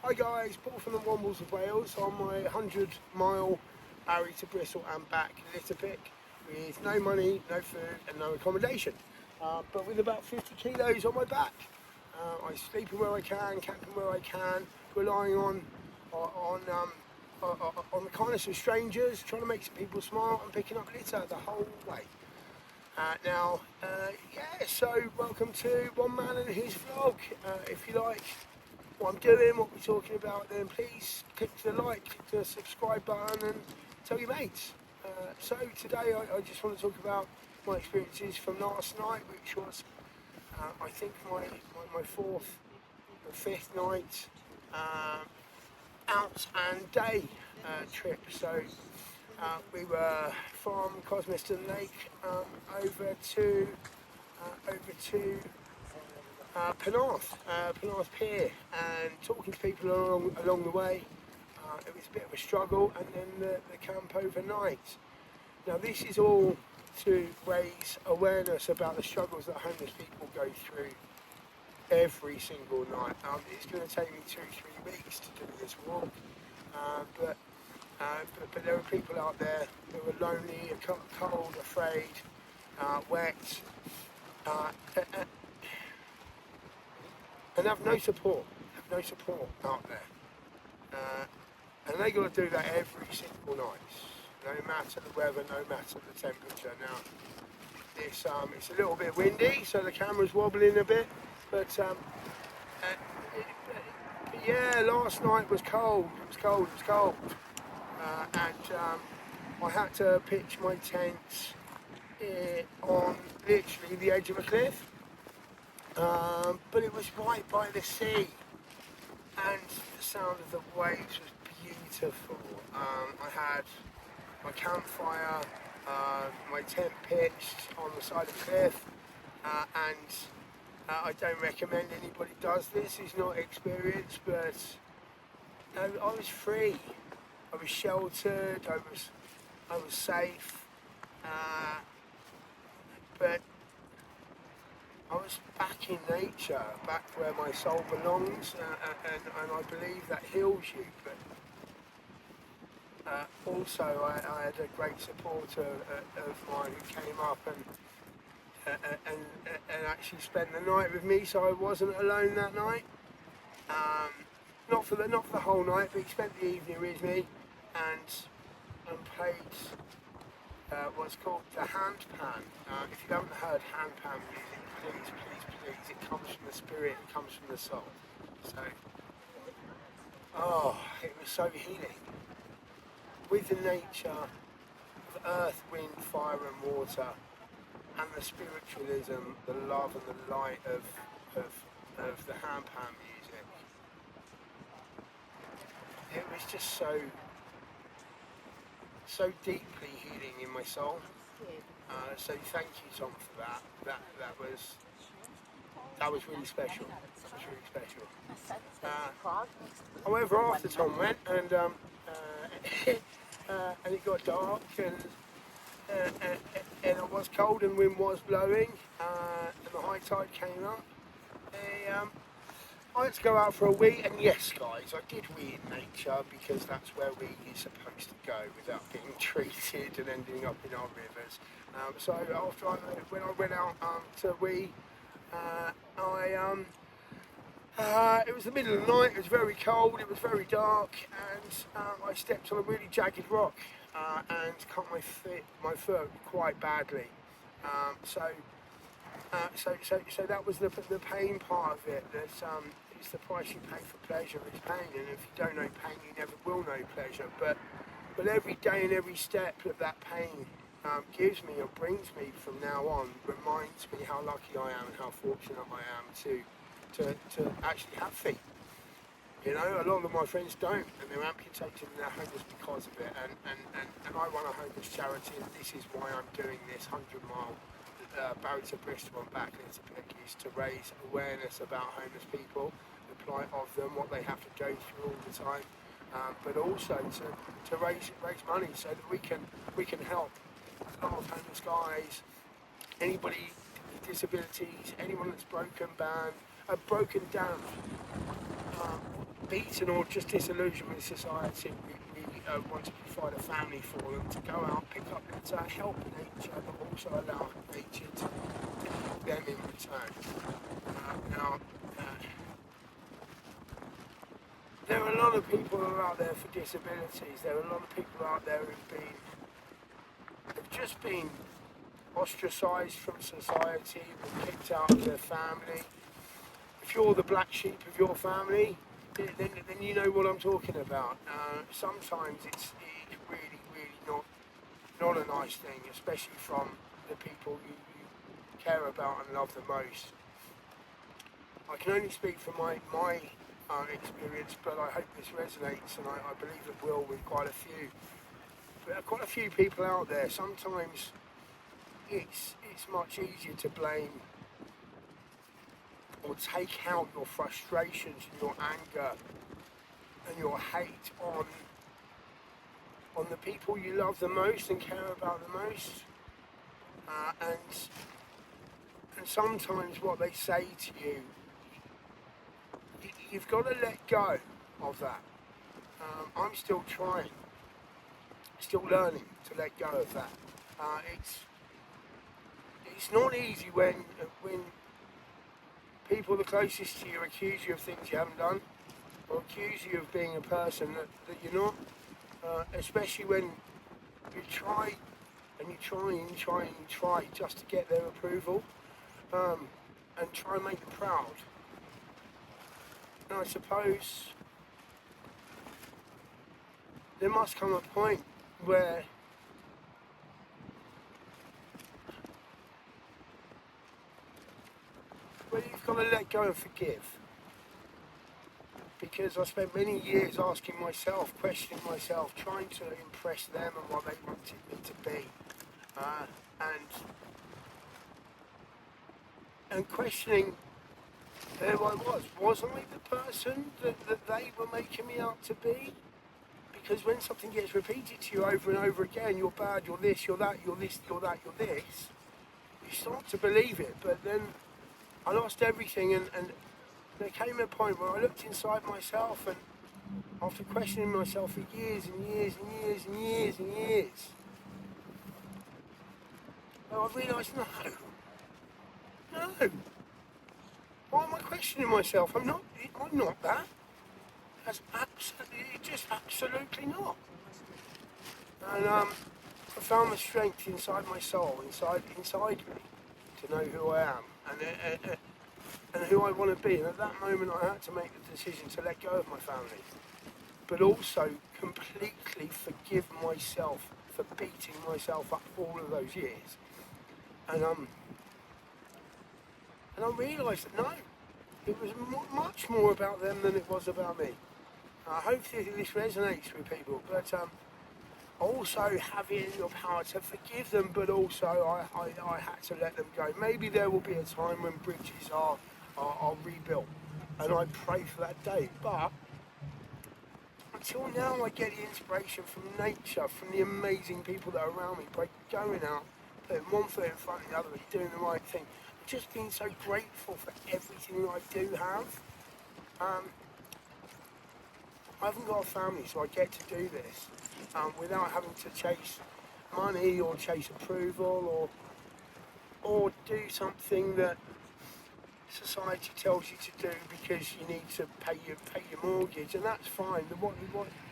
Hi guys, Paul from the Wombles of Wales on my 100-mile Barry to Bristol and back litter pick with no money, no food and no accommodation, but with about 50 kilos on my back. I sleep where I can, camping where I can, relying on the kindness of strangers, trying to make some people smile and picking up litter the whole way. So welcome to One Man and His Vlog. If you like what I'm doing, what we're talking about, then please click the like, click the subscribe button and tell your mates. So today I just want to talk about my experiences from last night, which was I think my fourth or fifth night out and day trip. So we were from Cosmiston Lake over to Penarth Pier, and talking to people along the way. It was a bit of a struggle, and then the camp overnight. Now this is all to raise awareness about the struggles that homeless people go through every single night. It's going to take me 2-3 weeks to do this walk, but there are people out there who are lonely, cold, afraid, wet, and have no support out there. And they got to do that every single night, no matter the weather, no matter the temperature. Now, it's a little bit windy, so the camera's wobbling a bit, but yeah, last night was cold. It was cold. I had to pitch my tent on literally the edge of a cliff, but it was right by the sea, and the sound of the waves was beautiful. I had my campfire, my tent pitched on the side of the cliff, and I don't recommend anybody does this who's not experienced, but I was free. I was sheltered, I was safe, but I was back in nature, back where my soul belongs, and I believe that heals you. But also I had a great supporter of mine who came up and actually spent the night with me, so I wasn't alone that night. Not for the whole night, but he spent the evening with me and played what's called the handpan. If you haven't heard handpan music, please, it comes from the spirit, it comes from the soul. So, it was so healing. With the nature of earth, wind, fire and water, and the spiritualism, the love and the light of the handpan music, it was just so deeply healing in my soul. So thank you, Tom, for that. That was really special. However, after Tom went and and it got dark and it was cold and wind was blowing, and the high tide came up, I had to go out for a wee, and yes guys, I did wee in nature because that's where we are supposed to go without being treated and ending up in our rivers. So when I went out to wee, it was the middle of the night, it was very cold, it was very dark, and I stepped on a really jagged rock and cut my foot quite badly. So that was the pain part of it. It's the price you pay for pleasure is pain, and if you don't know pain, you never will know pleasure. But every day and every step that pain gives me or brings me from now on reminds me how lucky I am and how fortunate I am to actually have feet. You know, a lot of my friends don't, and they're amputated and they're homeless because of it. And I run a homeless charity, and this is why I'm doing this 100-mile Barry to Bristol and back litter pick, is to raise awareness about homeless people, the plight of them, what they have to go through all the time, but also to raise money so that we can help a lot of homeless guys, anybody with disabilities, anyone that's broken down, beaten or just disillusioned with society, we want to provide a family for them to go out, pick up litter, help nature, but also allow nature to help them in return. Now, there are a lot of people who are out there for disabilities. There are a lot of people out there who've just been ostracised from society, been kicked out of their family. If you're the black sheep of your family, then you know what I'm talking about. Sometimes it's really, really not a nice thing, especially from the people you care about and love the most. I can only speak from my experience, but I hope this resonates, and I believe it will with quite a few people out there. Sometimes it's much easier to blame or take out your frustrations and your anger and your hate on the people you love the most and care about the most, and sometimes what they say to you, you've got to let go of that. I'm still trying, still learning to let go of that. It's not easy when people the closest to you accuse you of things you haven't done, or accuse you of being a person that you're not, especially when you try and you try and you try and you try just to get their approval, and try and make them proud. And I suppose there must come a point where you've got to let go and forgive. Because I spent many years asking myself, questioning myself, trying to impress them and what they wanted me to be, and questioning who I was. Wasn't I the person that they were making me out to be? Because when something gets repeated to you over and over again, you're bad, you're this, you're that, you're this, you're that, you're this, you start to believe it. But then I lost everything, and there came a point where I looked inside myself, and after questioning myself for years and years and years and years and years, I realised, no. Why am I questioning myself? I'm not that. That's absolutely not. And I found the strength inside my soul, inside me, to know who I am and who I want to be. And at that moment, I had to make the decision to let go of my family, but also completely forgive myself for beating myself up all of those years. And I realised that no, it was much more about them than it was about me. Hopefully this resonates with people, but also having the power to forgive them, but also I had to let them go. Maybe there will be a time when bridges are rebuilt, and I pray for that day. But until now, I get the inspiration from nature, from the amazing people that are around me, by going out, putting one foot in front of the other, and doing the right thing. Just being so grateful for everything that I do have. I haven't got a family, so I get to do this without having to chase money or chase approval or do something that society tells you to do because you need to pay your mortgage, and that's fine.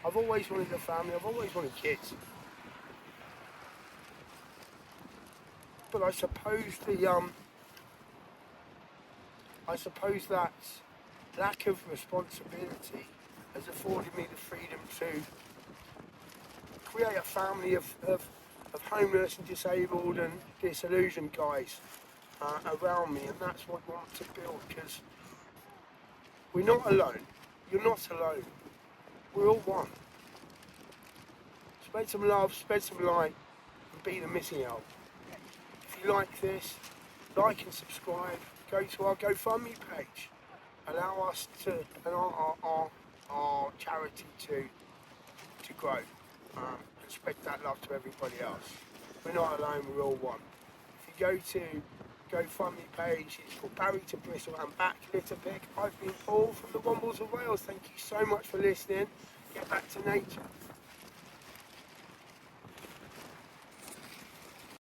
I've always wanted a family. I've always wanted kids. But I suppose that lack of responsibility has afforded me the freedom to create a family of homeless and disabled and disillusioned guys around me, and that's what I want to build, because we're not alone. You're not alone. We're all one. Spread some love, spread some light, and be the missing out. If you like this, like and subscribe. Go to our GoFundMe page. Allow us to, and our charity to grow and spread that love to everybody else. We're not alone, we're all one. If you go to GoFundMe page. It's called Barry to Bristol and Back Litter Pick. I've been Paul from the Wombles of Wales. Thank you so much for listening. Get back to nature.